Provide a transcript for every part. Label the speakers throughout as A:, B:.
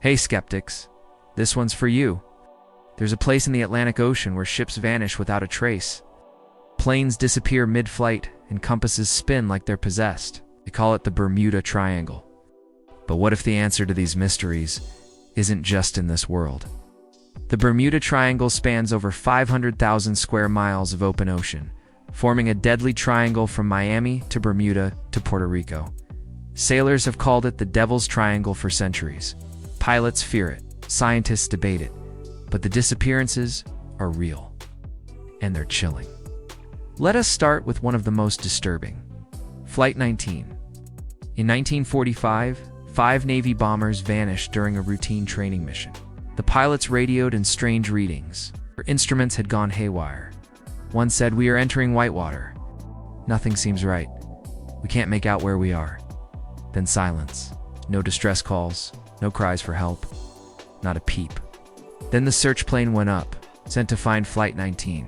A: Hey skeptics, this one's for you. There's a place in the Atlantic Ocean where ships vanish without a trace. Planes disappear mid-flight and compasses spin like they're possessed. They call it the Bermuda Triangle. But what if the answer to these mysteries isn't just in this world? The Bermuda Triangle spans over 500,000 square miles of open ocean, forming a deadly triangle from Miami to Bermuda to Puerto Rico. Sailors have called it the Devil's Triangle for centuries. Pilots fear it, scientists debate it, but the disappearances are real, and they're chilling. Let us start with one of the most disturbing. Flight 19. In 1945, 5 Navy bombers vanished during a routine training mission. The pilots radioed in strange readings. Their instruments had gone haywire. One said, "We are entering whitewater. Nothing seems right. We can't make out where we are." Then silence. No distress calls, no cries for help, not a peep. Then the search plane went up, sent to find Flight 19.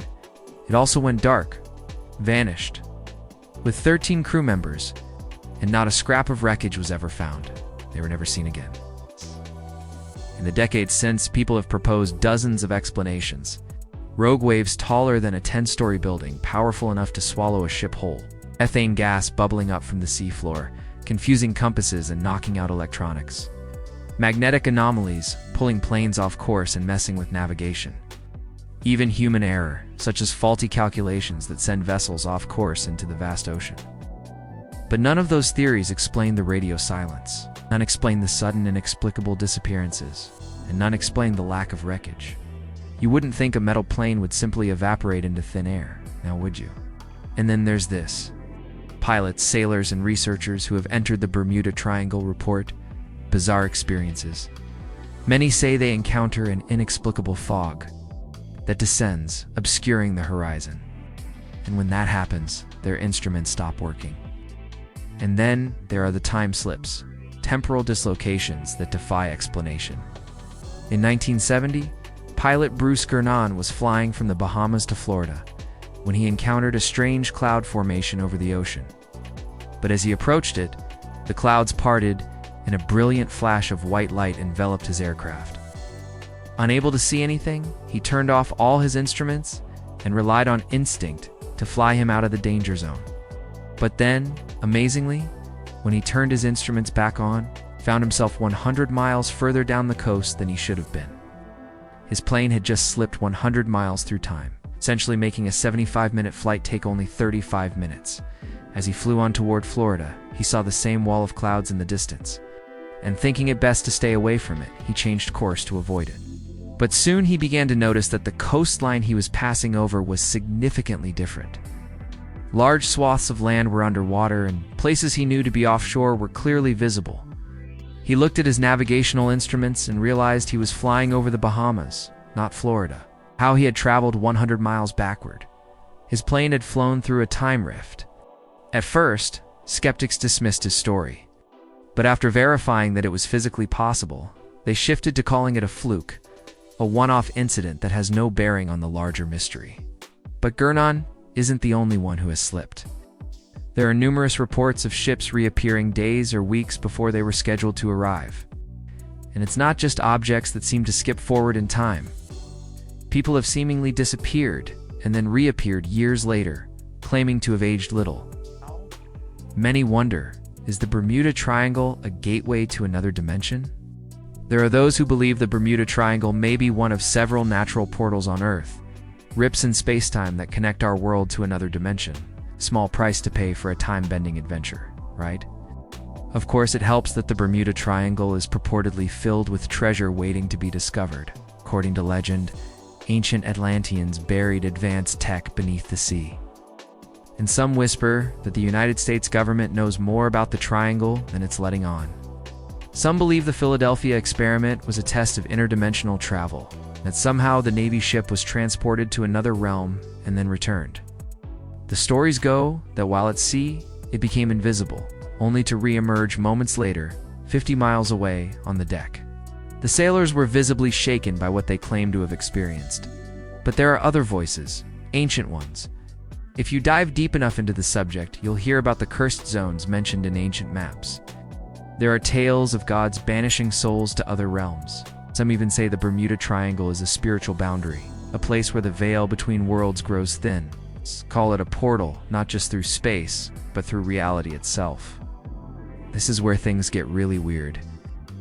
A: It also went dark, vanished, with 13 crew members, and not a scrap of wreckage was ever found. They were never seen again. In the decades since, people have proposed dozens of explanations. Rogue waves taller than a 10-story building, powerful enough to swallow a ship whole. Ethane gas bubbling up from the seafloor, confusing compasses and knocking out electronics. Magnetic anomalies, pulling planes off course and messing with navigation. Even human error, such as faulty calculations that send vessels off course into the vast ocean. But none of those theories explain the radio silence. None explain the sudden inexplicable disappearances, and none explain the lack of wreckage. You wouldn't think a metal plane would simply evaporate into thin air, now would you? And then there's this. Pilots, sailors, and researchers who have entered the Bermuda Triangle report bizarre experiences. Many say they encounter an inexplicable fog that descends, obscuring the horizon. And when that happens, their instruments stop working. And then there are the time slips, temporal dislocations that defy explanation. In 1970, pilot Bruce Gernon was flying from the Bahamas to Florida when he encountered a strange cloud formation over the ocean. But as he approached it, the clouds parted and a brilliant flash of white light enveloped his aircraft. Unable to see anything, he turned off all his instruments and relied on instinct to fly him out of the danger zone. But then, amazingly, when he turned his instruments back on, found himself 100 miles further down the coast than he should have been. His plane had just slipped 100 miles through time, essentially making a 75-minute flight take only 35 minutes. As he flew on toward Florida, he saw the same wall of clouds in the distance, and thinking it best to stay away from it, he changed course to avoid it. But soon he began to notice that the coastline he was passing over was significantly different. Large swaths of land were underwater, and places he knew to be offshore were clearly visible. He looked at his navigational instruments and realized he was flying over the Bahamas, not Florida. How he had traveled 100 miles backward. His plane had flown through a time rift. At first, skeptics dismissed his story. But after verifying that it was physically possible, they shifted to calling it a fluke, a one-off incident that has no bearing on the larger mystery. But Gernon isn't the only one who has slipped. There are numerous reports of ships reappearing days or weeks before they were scheduled to arrive. And it's not just objects that seem to skip forward in time. People have seemingly disappeared and then reappeared years later, claiming to have aged little. Many wonder, is the Bermuda Triangle a gateway to another dimension? There are those who believe the Bermuda Triangle may be one of several natural portals on Earth, rips in space-time that connect our world to another dimension. Small price to pay for a time-bending adventure, right? Of course, it helps that the Bermuda Triangle is purportedly filled with treasure waiting to be discovered. According to legend, ancient Atlanteans buried advanced tech beneath the sea. And some whisper that the United States government knows more about the triangle than it's letting on. Some believe the Philadelphia experiment was a test of interdimensional travel, that somehow the Navy ship was transported to another realm and then returned. The stories go that while at sea, it became invisible, only to re-emerge moments later, 50 miles away on the deck. The sailors were visibly shaken by what they claimed to have experienced. But there are other voices, ancient ones. If you dive deep enough into the subject, you'll hear about the cursed zones mentioned in ancient maps. There are tales of gods banishing souls to other realms. Some even say the Bermuda Triangle is a spiritual boundary, a place where the veil between worlds grows thin. Call it a portal, not just through space, but through reality itself. This is where things get really weird.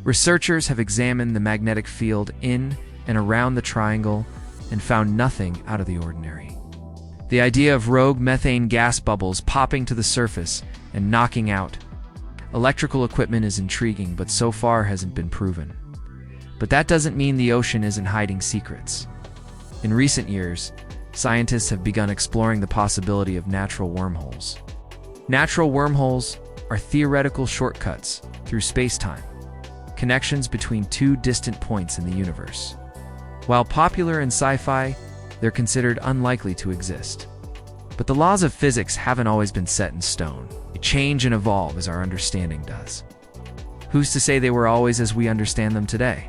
A: Researchers have examined the magnetic field in and around the triangle and found nothing out of the ordinary. The idea of rogue methane gas bubbles popping to the surface and knocking out electrical equipment is intriguing, but so far hasn't been proven. But that doesn't mean the ocean isn't hiding secrets. In recent years, scientists have begun exploring the possibility of natural wormholes. Natural wormholes are theoretical shortcuts through space-time, connections between two distant points in the universe. While popular in sci-fi, they're considered unlikely to exist. But the laws of physics haven't always been set in stone. They change and evolve as our understanding does. Who's to say they were always as we understand them today?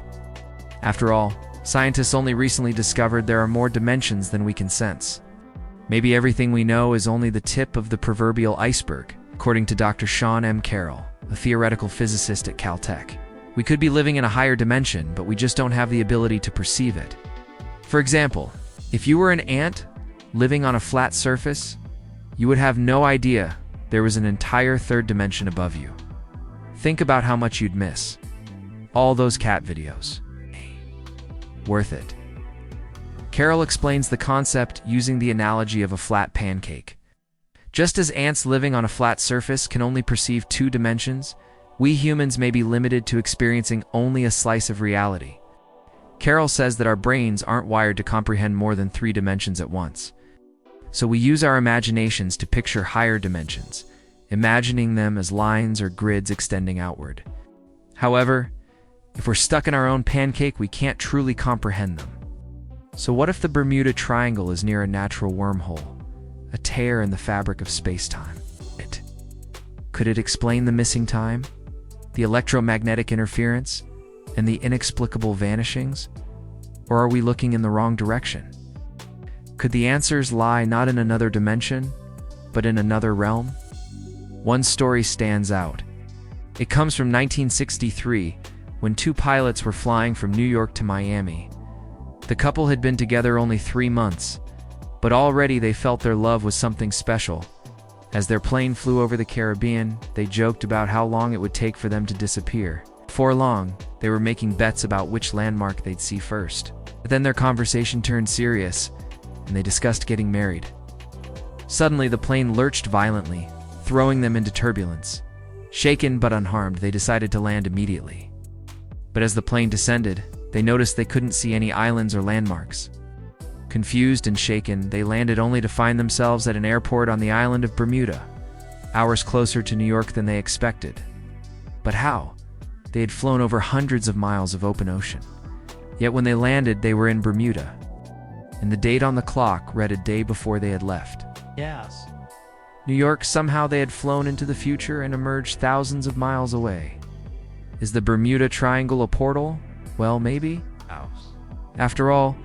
A: After all, scientists only recently discovered there are more dimensions than we can sense. Maybe everything we know is only the tip of the proverbial iceberg, according to Dr. Sean M. Carroll, a theoretical physicist at Caltech. We could be living in a higher dimension, but we just don't have the ability to perceive it. For example, if you were an ant living on a flat surface, you would have no idea there was an entire third dimension above you. Think about how much you'd miss. All those cat videos. Worth it. Carroll explains the concept using the analogy of a flat pancake. Just as ants living on a flat surface can only perceive two dimensions, we humans may be limited to experiencing only a slice of reality. Carroll says that our brains aren't wired to comprehend more than 3 dimensions at once. So we use our imaginations to picture higher dimensions, imagining them as lines or grids extending outward. However, if we're stuck in our own pancake, we can't truly comprehend them. So what if the Bermuda Triangle is near a natural wormhole, a tear in the fabric of space-time? Could it explain the missing time, the electromagnetic interference, and the inexplicable vanishings? Or are we looking in the wrong direction? Could the answers lie not in another dimension, but in another realm? One story stands out. It comes from 1963, when 2 pilots were flying from New York to Miami. The couple had been together only 3 months, but already they felt their love was something special. As their plane flew over the Caribbean, they joked about how long it would take for them to disappear. Before long, they were making bets about which landmark they'd see first. But then their conversation turned serious, and they discussed getting married. Suddenly, the plane lurched violently, throwing them into turbulence. Shaken but unharmed, they decided to land immediately. But as the plane descended, they noticed they couldn't see any islands or landmarks. Confused and shaken, they landed only to find themselves at an airport on the island of Bermuda, hours closer to New York than they expected. But how? They had flown over hundreds of miles of open ocean. Yet when they landed, they were in Bermuda. And the date on the clock read a day before they had left.
B: Yes.
A: New York, somehow they had flown into the future and emerged thousands of miles away. Is the Bermuda Triangle a portal? Well, maybe. After all,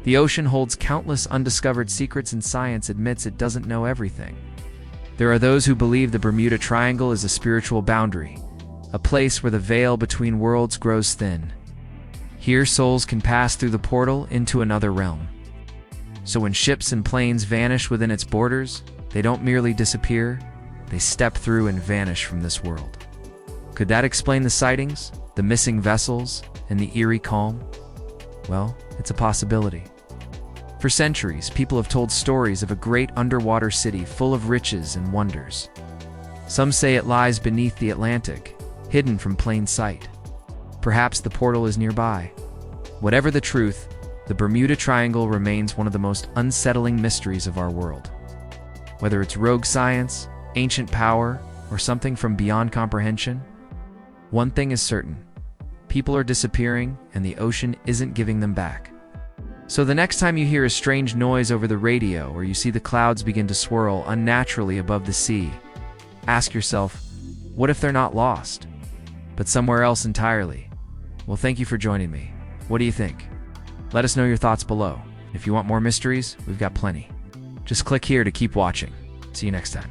A: the ocean holds countless undiscovered secrets, and science admits it doesn't know everything. There are those who believe the Bermuda Triangle is a spiritual boundary, a place where the veil between worlds grows thin. Here, souls can pass through the portal into another realm. So when ships and planes vanish within its borders, they don't merely disappear, they step through and vanish from this world. Could that explain the sightings, the missing vessels, and the eerie calm? Well, it's a possibility. For centuries, people have told stories of a great underwater city full of riches and wonders. Some say it lies beneath the Atlantic, hidden from plain sight. Perhaps the portal is nearby. Whatever the truth, the Bermuda Triangle remains one of the most unsettling mysteries of our world. Whether it's rogue science, ancient power, or something from beyond comprehension, one thing is certain: people are disappearing, and the ocean isn't giving them back. So the next time you hear a strange noise over the radio, or you see the clouds begin to swirl unnaturally above the sea, ask yourself, what if they're not lost, but somewhere else entirely? Well, thank you for joining me. What do you think? Let us know your thoughts below. If you want more mysteries, we've got plenty. Just click here to keep watching. See you next time.